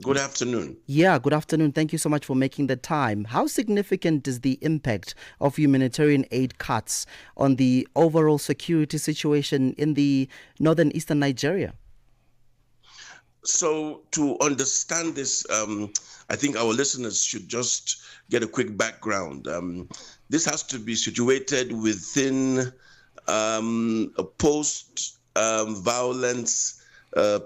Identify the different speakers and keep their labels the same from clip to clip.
Speaker 1: Good afternoon.
Speaker 2: Yeah, good afternoon. Thank you so much for making the time. How significant is the impact of humanitarian aid cuts on the overall security situation in the northern eastern Nigeria?
Speaker 1: So, to understand this, I think our listeners should just get a quick background. This has to be situated within a post violence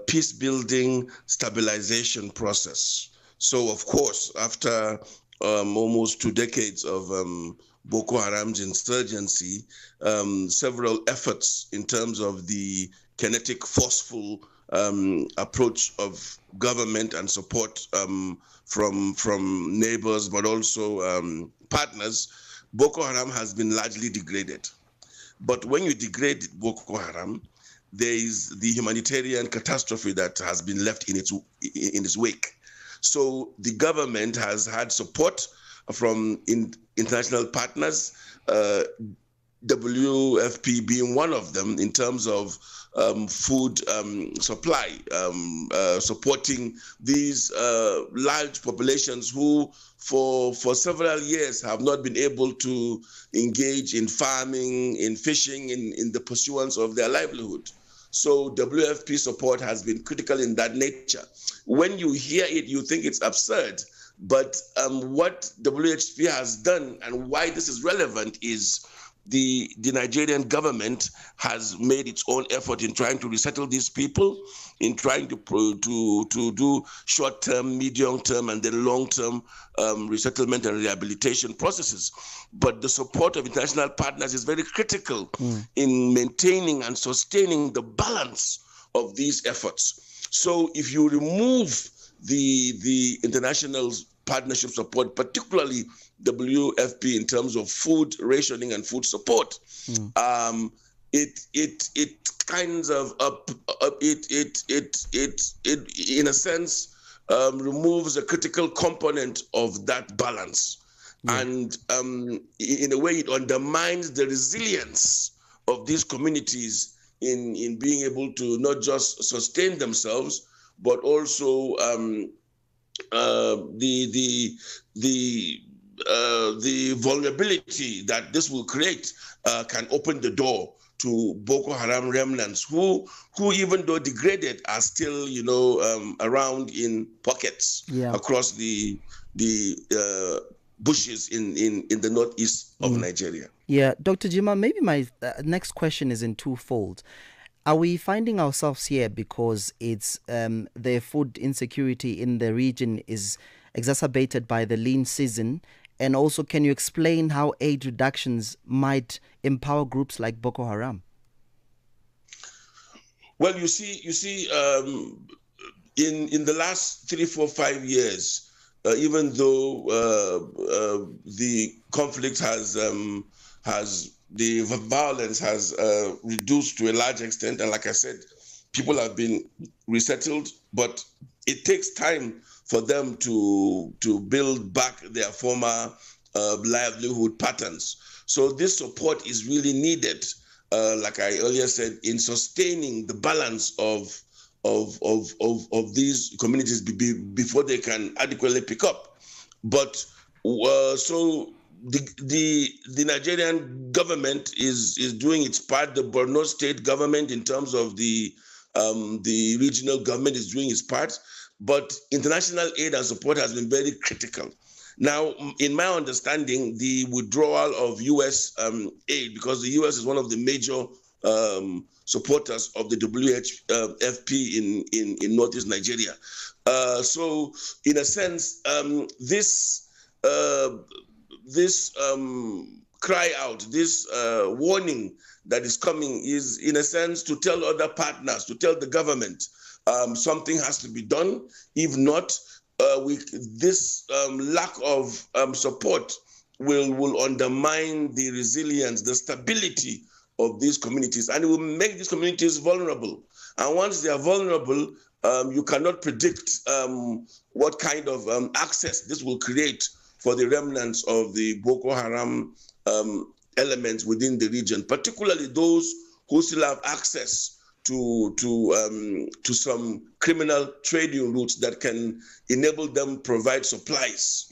Speaker 1: peace building stabilization process. So, of course, after almost 2 decades of Boko Haram's insurgency, several efforts in terms of the kinetic, forceful approach of government and support from neighbors, but also partners, Boko Haram has been largely degraded. But when you degrade Boko Haram, there is the humanitarian catastrophe that has been left in its wake. So the government has had support from international partners, WFP being one of them, in terms of food supply, supporting these large populations who for several years have not been able to engage in farming, in fishing, in the pursuance of their livelihood. So WFP support has been critical in that nature. When you hear it, you think it's absurd. But what WFP has done and why this is relevant is the Nigerian government has made its own effort in trying to resettle these people, in trying to do short-term, medium-term, and then long-term resettlement and rehabilitation processes. But the support of international partners is very critical in maintaining and sustaining the balance of these efforts. So if you remove the international partnership support, particularly WFP in terms of food rationing and food support, it kinds of in a sense removes a critical component of that balance, and in a way it undermines the resilience of these communities in being able to not just sustain themselves but also the vulnerability that this will create can open the door to Boko Haram remnants who even though degraded, are still, around in pockets across the bushes in the northeast of Nigeria.
Speaker 2: Yeah, Dr. Jimam, maybe my next question is in twofold. Are we finding ourselves here because it's the food insecurity in the region is exacerbated by the lean season? And also, can you explain how aid reductions might empower groups like Boko Haram?
Speaker 1: Well, you see, in the last 3, 4, 5 years, even though the conflict has the violence has reduced to a large extent, and like I said, people have been resettled, but it takes time for them to build back their former livelihood patterns. So this support is really needed, like I earlier said, in sustaining the balance of these communities before they can adequately pick up. But so the Nigerian government is doing its part. The Borno state government, in terms of the regional government, is doing its part. But international aid and support has been very critical. Now, in my understanding, the withdrawal of U.S. Aid, because the U.S. is one of the major supporters of the WFP in Northeast Nigeria. So, in a sense, this cry out, this warning that is coming is, in a sense, to tell other partners, to tell the government, something has to be done. If not, this lack of support will undermine the resilience, the stability of these communities, and it will make these communities vulnerable. And once they are vulnerable, you cannot predict what kind of access this will create for the remnants of the Boko Haram elements within the region, particularly those who still have access to some criminal trading routes that can enable them provide supplies,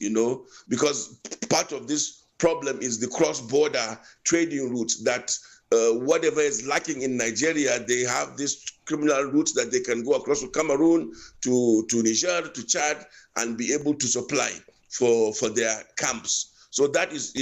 Speaker 1: because part of this problem is the cross-border trading routes that whatever is lacking in Nigeria, they have these criminal routes that they can go across to Cameroon, to Niger, to Chad, and be able to supply for their camps. So that is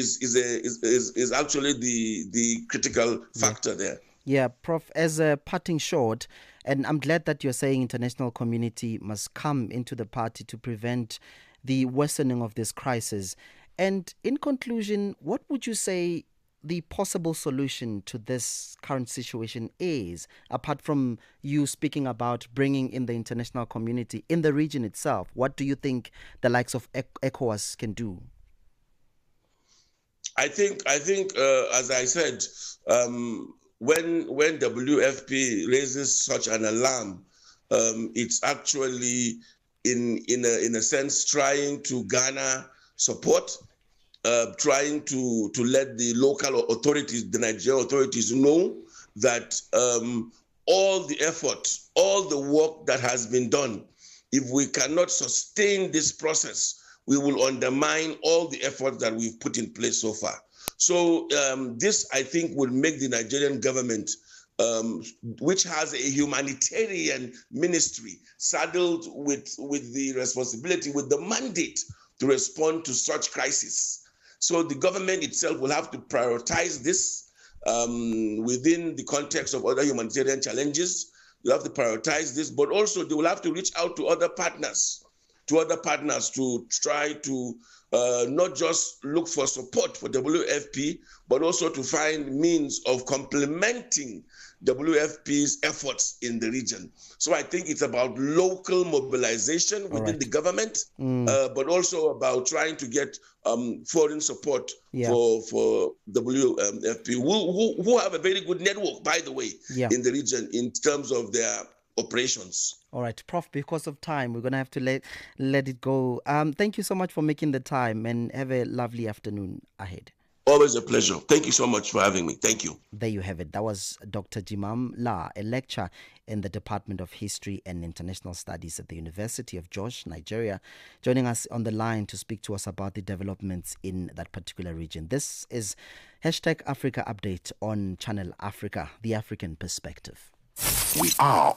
Speaker 1: actually the critical factor there.
Speaker 2: Yeah, Prof, as a parting shot, and I'm glad that you're saying international community must come into the party to prevent the worsening of this crisis. And in conclusion, what would you say the possible solution to this current situation is, apart from you speaking about bringing in the international community in the region itself? What do you think the likes of ECOWAS can do?
Speaker 1: I think, as I said, when WFP raises such an alarm, it's actually in a sense trying to garner support, trying to let the local authorities, the Nigerian authorities, know that all the effort, all the work that has been done, if we cannot sustain this process, we will undermine all the efforts that we've put in place so far. So this, I think, will make the Nigerian government, which has a humanitarian ministry saddled with the responsibility, with the mandate to respond to such crisis. So the government itself will have to prioritize this within the context of other humanitarian challenges. They'll have to prioritize this, but also they will have to reach out to other partners to try to not just look for support for WFP, but also to find means of complementing WFP's efforts in the region. So I think it's about local mobilization within the government, but also about trying to get foreign support for WFP, who have a very good network, by the way, in the region in terms of their operations.
Speaker 2: All right, Prof, because of time, we're going to have to let it go. Thank you so much for making the time, and have a lovely afternoon ahead.
Speaker 1: Always a pleasure. Thank you so much for having me. Thank you.
Speaker 2: There you have it. That was Dr. Jimam La, a lecturer in the Department of History and International Studies at the University of Jos, Nigeria, joining us on the line to speak to us about the developments in that particular region. This is #Africa Update on Channel Africa, the African perspective.
Speaker 3: We are